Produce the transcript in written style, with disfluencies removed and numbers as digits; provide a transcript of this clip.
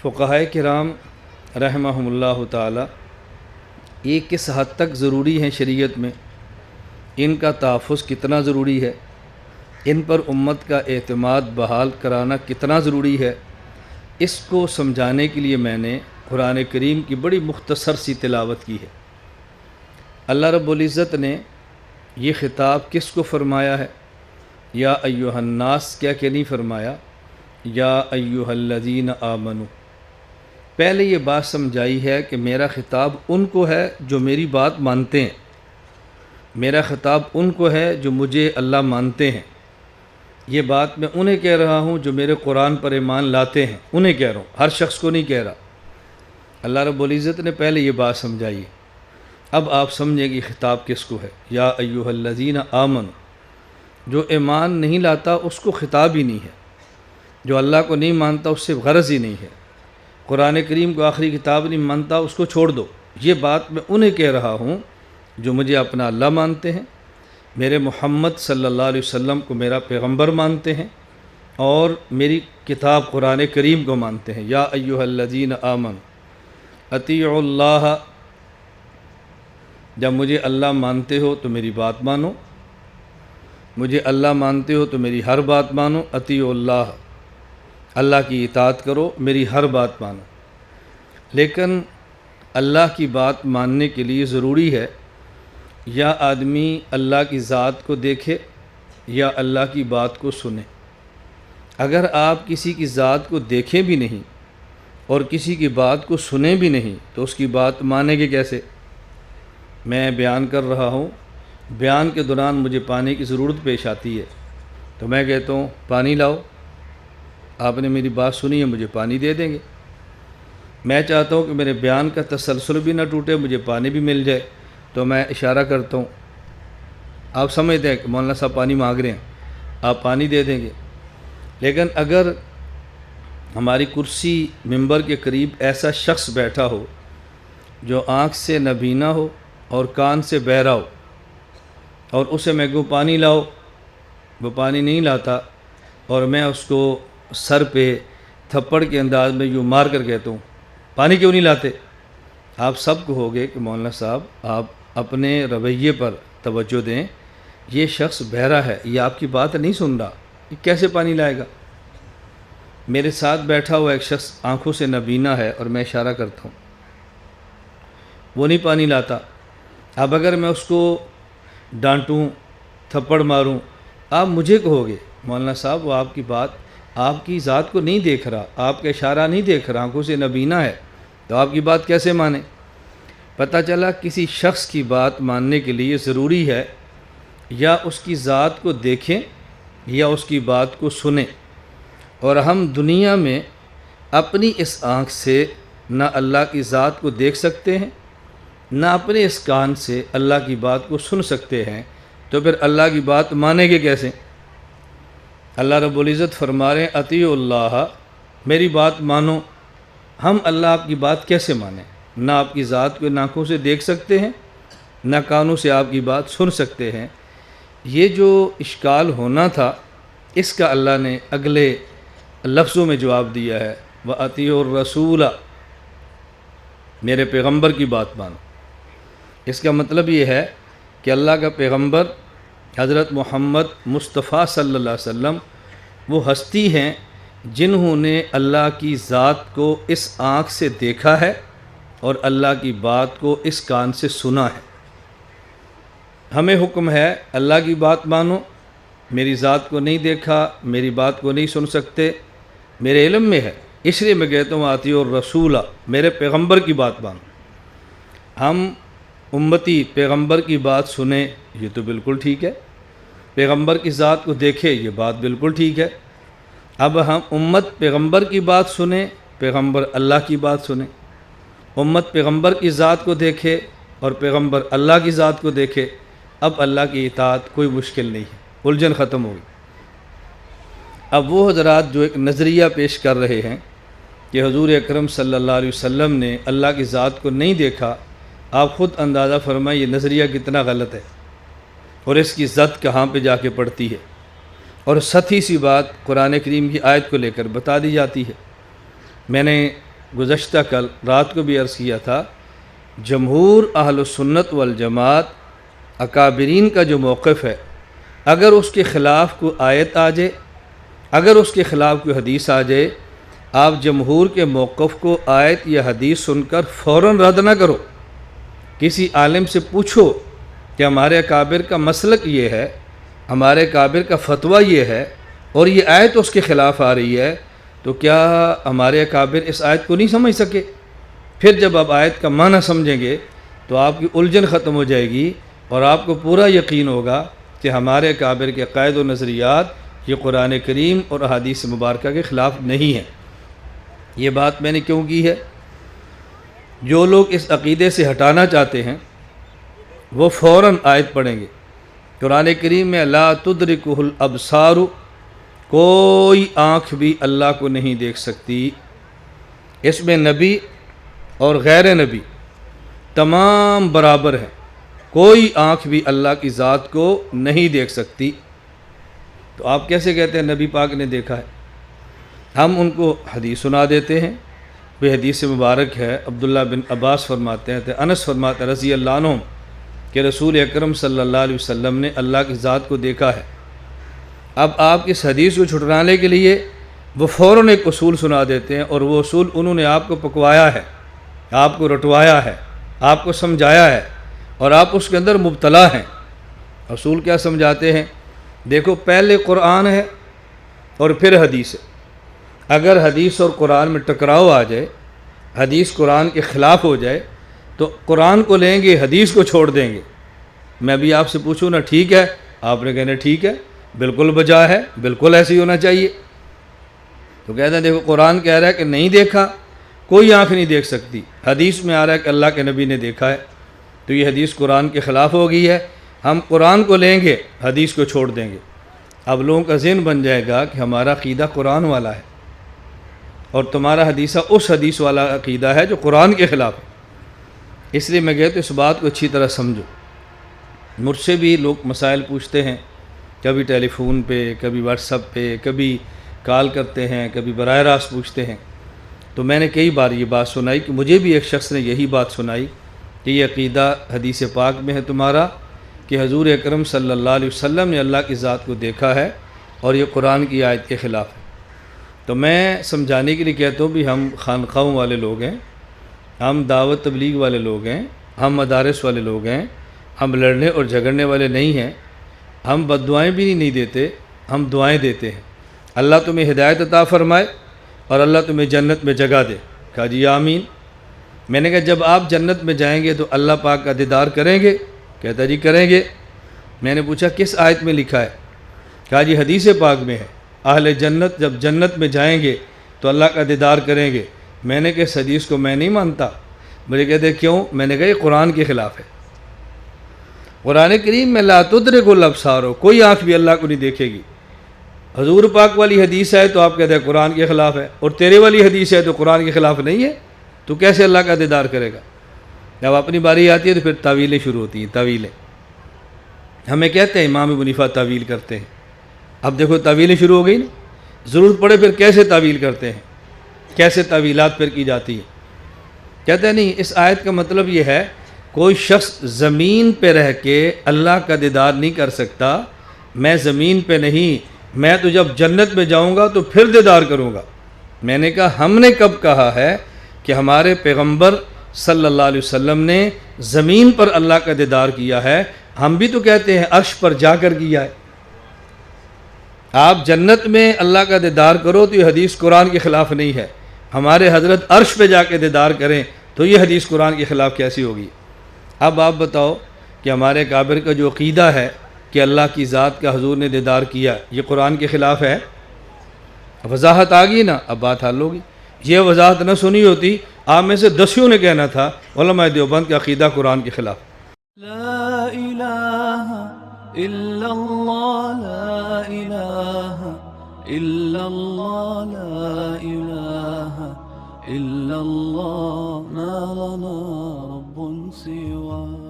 فقہائے کرام رحمہم اللہ تعالی یہ کس حد تک ضروری ہیں شریعت میں، ان کا تحفظ کتنا ضروری ہے، ان پر امت کا اعتماد بحال کرانا کتنا ضروری ہے، اس کو سمجھانے کے لیے میں نے قرآن کریم کی بڑی مختصر سی تلاوت کی ہے۔ اللہ رب العزت نے یہ خطاب کس کو فرمایا ہے؟ یا ایھا الناس کیا کہ نہیں فرمایا یا ایھا الذین آمنوا؟ پہلے یہ بات سمجھائی ہے کہ میرا خطاب ان کو ہے جو میری بات مانتے ہیں، میرا خطاب ان کو ہے جو مجھے اللہ مانتے ہیں۔ یہ بات میں انہیں کہہ رہا ہوں جو میرے قرآن پر ایمان لاتے ہیں، انہیں کہہ رہا ہوں، ہر شخص کو نہیں کہہ رہا۔ اللہ رب العزت نے پہلے یہ بات سمجھائی ہے، اب آپ سمجھیں کہ خطاب کس کو ہے۔ یا ایھا الذین آمنوا، جو ایمان نہیں لاتا اس کو خطاب ہی نہیں ہے، جو اللہ کو نہیں مانتا اس سے غرض ہی نہیں ہے، قرآن کریم کو آخری کتاب نہیں مانتا اس کو چھوڑ دو۔ یہ بات میں انہیں کہہ رہا ہوں جو مجھے اپنا اللہ مانتے ہیں، میرے محمد صلی اللہ علیہ وسلم کو میرا پیغمبر مانتے ہیں، اور میری کتاب قرآن کریم کو مانتے ہیں۔ یا ایھا الذین آمنوا اطیعوا اللہ، جب مجھے اللہ مانتے ہو تو میری بات مانو، مجھے اللہ مانتے ہو تو میری ہر بات مانو۔ اطیعوا اللہ، اللہ کی اطاعت کرو، میری ہر بات مانو۔ لیکن اللہ کی بات ماننے کے لیے ضروری ہے یا آدمی اللہ کی ذات کو دیکھے یا اللہ کی بات کو سنے۔ اگر آپ کسی کی ذات کو دیکھیں بھی نہیں اور کسی کی بات کو سنیں بھی نہیں تو اس کی بات مانیں گے کیسے؟ میں بیان کر رہا ہوں، بیان کے دوران مجھے پانی کی ضرورت پیش آتی ہے تو میں کہتا ہوں پانی لاؤ، آپ نے میری بات سنی ہے، مجھے پانی دے دیں گے۔ میں چاہتا ہوں کہ میرے بیان کا تسلسل بھی نہ ٹوٹے، مجھے پانی بھی مل جائے، تو میں اشارہ کرتا ہوں، آپ سمجھتے ہیں کہ مولانا صاحب پانی مانگ رہے ہیں، آپ پانی دے دیں گے۔ لیکن اگر ہماری کرسی ممبر کے قریب ایسا شخص بیٹھا ہو جو آنکھ سے نابینا ہو اور کان سے بہرا ہو، اور اسے میں کہوں پانی لاؤ، وہ پانی نہیں لاتا، اور میں اس کو سر پہ تھپڑ کے انداز میں یوں مار کر کہتا ہوں پانی کیوں نہیں لاتے، آپ سب کو ہوگے کہ مولانا صاحب آپ اپنے رویے پر توجہ دیں، یہ شخص بہرا ہے، یہ آپ کی بات نہیں سن رہا، یہ کیسے پانی لائے گا؟ میرے ساتھ بیٹھا ہوا ایک شخص آنکھوں سے نابینا ہے اور میں اشارہ کرتا ہوں، وہ نہیں پانی لاتا۔ اب اگر میں اس کو ڈانٹوں، تھپڑ ماروں، آپ مجھے کہو گے مولانا صاحب وہ آپ کی بات، آپ کی ذات کو نہیں دیکھ رہا، آپ کا اشارہ نہیں دیکھ رہا، آنکھوں سے نابینا ہے، تو آپ کی بات کیسے مانے؟ پتہ چلا کسی شخص کی بات ماننے کے لیے ضروری ہے یا اس کی ذات کو دیکھیں یا اس کی بات کو سنیں، اور ہم دنیا میں اپنی اس آنکھ سے نہ اللہ کی ذات کو دیکھ سکتے ہیں، نہ اپنے اس کان سے اللہ کی بات کو سن سکتے ہیں، تو پھر اللہ کی بات مانیں گے کیسے؟ اللہ رب العزت فرما رہے ہیں اطیعوا اللہ، میری بات مانو۔ ہم اللہ آپ کی بات کیسے مانیں؟ نہ آپ کی ذات کو آنکھوں سے دیکھ سکتے ہیں، نہ کانوں سے آپ کی بات سن سکتے ہیں۔ یہ جو اشکال ہونا تھا اس کا اللہ نے اگلے لفظوں میں جواب دیا ہے، وَأَطِيعُوا الرَّسُولَ، میرے پیغمبر کی بات مانو۔ اس کا مطلب یہ ہے کہ اللہ کا پیغمبر حضرت محمد مصطفیٰ صلی اللہ علیہ وسلم وہ ہستی ہیں جنہوں نے اللہ کی ذات کو اس آنکھ سے دیکھا ہے اور اللہ کی بات کو اس کان سے سنا ہے۔ ہمیں حکم ہے اللہ کی بات مانو، میری ذات کو نہیں دیکھا، میری بات کو نہیں سن سکتے، میرے علم میں ہے، اس لیے میں کہتا ہوں اطیعوا الرسول، میرے پیغمبر کی بات مانو۔ ہم امتی پیغمبر کی بات سنیں یہ تو بالکل ٹھیک ہے، پیغمبر کی ذات کو دیکھے یہ بات بالکل ٹھیک ہے۔ اب ہم امت پیغمبر کی بات سنیں، پیغمبر اللہ کی بات سنیں، امت پیغمبر کی ذات کو دیکھے اور پیغمبر اللہ کی ذات کو دیکھے، اب اللہ کی اطاعت کوئی مشکل نہیں ہے، الجھن ختم ہوگی۔ اب وہ حضرات جو ایک نظریہ پیش کر رہے ہیں کہ حضور اکرم صلی اللہ علیہ وسلم نے اللہ کی ذات کو نہیں دیکھا، آپ خود اندازہ فرمائیں یہ نظریہ کتنا غلط ہے اور اس کی زد کہاں پہ جا کے پڑتی ہے، اور سطحی سی بات قرآن کریم کی آیت کو لے کر بتا دی جاتی ہے۔ میں نے گزشتہ کل رات کو بھی عرض کیا تھا، جمہور اہل السنت والجماعت اکابرین کا جو موقف ہے، اگر اس کے خلاف کوئی آیت آ جائے، اگر اس کے خلاف کوئی حدیث آ جائے، آپ جمہور کے موقف کو آیت یا حدیث سن کر فوراً رد نہ کرو، کسی عالم سے پوچھو کہ ہمارے اکابر کا مسلک یہ ہے، ہمارے اکابر کا فتویٰ یہ ہے، اور یہ آیت اس کے خلاف آ رہی ہے، تو کیا ہمارے اکابر اس آیت کو نہیں سمجھ سکے؟ پھر جب آپ آیت کا معنی سمجھیں گے تو آپ کی الجھن ختم ہو جائے گی، اور آپ کو پورا یقین ہوگا کہ ہمارے اکابر کے عقائد و نظریات یہ قرآن کریم اور احادیث مبارکہ کے خلاف نہیں ہیں۔ یہ بات میں نے کیوں کی ہے؟ جو لوگ اس عقیدے سے ہٹانا چاہتے ہیں وہ فوراً آیت پڑھیں گے۔ قرآن کریم میں لا تدرکہ الابصار، کوئی آنکھ بھی اللہ کو نہیں دیکھ سکتی، اس میں نبی اور غیر نبی تمام برابر ہیں، کوئی آنکھ بھی اللہ کی ذات کو نہیں دیکھ سکتی۔ تو آپ کیسے کہتے ہیں نبی پاک نے دیکھا ہے؟ ہم ان کو حدیث سنا دیتے ہیں، وہ حدیث مبارک ہے، عبداللہ بن عباس فرماتے ہیں، انس فرماتے ہیں رضی اللہ عنہم کہ رسول اکرم صلی اللہ علیہ وسلم نے اللہ کی ذات کو دیکھا ہے۔ اب آپ اس حدیث کو چھٹرانے کے لیے وہ فوراً ایک اصول سنا دیتے ہیں، اور وہ اصول انہوں نے آپ کو پکوایا ہے، آپ کو رٹوایا ہے، آپ کو سمجھایا ہے، اور آپ اس کے اندر مبتلا ہیں۔ اصول کیا سمجھاتے ہیں؟ دیکھو، پہلے قرآن ہے اور پھر حدیث ہے۔ اگر حدیث اور قرآن میں ٹکراؤ آ جائے، حدیث قرآن کے خلاف ہو جائے، تو قرآن کو لیں گے، حدیث کو چھوڑ دیں گے۔ میں بھی آپ سے پوچھوں نا ٹھیک ہے، آپ نے کہنا ٹھیک ہے، بالکل بجا ہے، بالکل ایسے ہی ہونا چاہیے۔ تو کہتے ہیں دیکھو قرآن کہہ رہا ہے کہ نہیں دیکھا، کوئی آنکھ نہیں دیکھ سکتی، حدیث میں آ رہا ہے کہ اللہ کے نبی نے دیکھا ہے، تو یہ حدیث قرآن کے خلاف ہو گئی ہے، ہم قرآن کو لیں گے، حدیث کو چھوڑ دیں گے۔ اب لوگوں کا ذہن بن جائے گا کہ ہمارا عقیدہ قرآن والا ہے، اور تمہارا حدیثہ اس حدیث والا عقیدہ ہے جو قرآن کے خلاف ہے۔ اس لیے میں کہتا ہوں اس بات کو اچھی طرح سمجھو۔ مجھ سے بھی لوگ مسائل پوچھتے ہیں، کبھی ٹیلی فون پہ، کبھی واٹس ایپ پہ، کبھی کال کرتے ہیں، کبھی براہ راست پوچھتے ہیں۔ تو میں نے کئی بار یہ بات سنائی کہ مجھے بھی ایک شخص نے یہی بات سنائی کہ یہ عقیدہ حدیث پاک میں ہے تمہارا کہ حضور اکرم صلی اللہ علیہ وسلم نے اللہ کی ذات کو دیکھا ہے، اور یہ قرآن کی آیت کے خلاف ہے۔ تو میں سمجھانے کے لیے کہتا ہوں بھی ہم خانقاہوں والے لوگ ہیں، ہم دعوت تبلیغ والے لوگ ہیں، ہم مدارس والے لوگ ہیں، ہم لڑنے اور جھگڑنے والے نہیں ہیں، ہم بد دعائیں بھی نہیں دیتے، ہم دعائیں دیتے ہیں۔ اللہ تمہیں ہدایت عطا فرمائے اور اللہ تمہیں جنت میں جگہ دے۔ کہا جی آمین۔ میں نے کہا جب آپ جنت میں جائیں گے تو اللہ پاک کا دیدار کریں گے؟ کہتا جی کریں گے۔ میں نے پوچھا کس آیت میں لکھا ہے؟ کہا جی حدیث پاک میں ہے، اہل جنت جب جنت میں جائیں گے تو اللہ کا دیدار کریں گے۔ میں نے کہا اس حدیث کو میں نہیں مانتا۔ مجھے کہتے کیوں؟ میں نے کہا یہ قرآن کے خلاف ہے۔ قرآن کریم میں لا تدرک الابصار، کوئی آنکھ بھی اللہ کو نہیں دیکھے گی۔ حضور پاک والی حدیث ہے تو آپ کہتے ہیں قرآن کے خلاف ہے، اور تیرے والی حدیث ہے تو قرآن کے خلاف نہیں ہے، تو کیسے اللہ کا دیدار کرے گا؟ جب اپنی باری آتی ہے تو پھر تعویلیں شروع ہوتی ہیں، تعویلیں۔ ہمیں کہتے ہیں امام ابو حنیفہ تعویل کرتے ہیں، اب دیکھو تعویلیں شروع ہو گئی نا، ضرورت پڑے پھر کیسے تعویل کرتے ہیں، کیسے تعویلات پھر کی جاتی ہیں۔ کہتے ہیں نہیں، اس آیت کا مطلب یہ ہے کوئی شخص زمین پہ رہ کے اللہ کا دیدار نہیں کر سکتا۔ میں زمین پہ نہیں، میں تو جب جنت میں جاؤں گا تو پھر دیدار کروں گا۔ میں نے کہا ہم نے کب کہا ہے کہ ہمارے پیغمبر صلی اللہ علیہ وسلم نے زمین پر اللہ کا دیدار کیا ہے؟ ہم بھی تو کہتے ہیں عرش پر جا کر کیا ہے۔ آپ جنت میں اللہ کا دیدار کرو تو یہ حدیث قرآن کے خلاف نہیں ہے، ہمارے حضرت عرش پہ جا کے دیدار کریں تو یہ حدیث قرآن کے خلاف کیسی ہوگی؟ اب آپ بتاؤ کہ ہمارے کابر کا جو عقیدہ ہے کہ اللہ کی ذات کا حضور نے دیدار کیا، یہ قرآن کے خلاف ہے؟ وضاحت آ گئی نا، اب بات حل ہوگی۔ یہ وضاحت نہ سنی ہوتی آپ میں سے 10 نے کہنا تھا علماء دیوبند کا عقیدہ قرآن کے خلاف۔ لا الہ الا اللہ، لا الہ الا اللہ، لا الہ الا اللہ، ما لنا رب سواه۔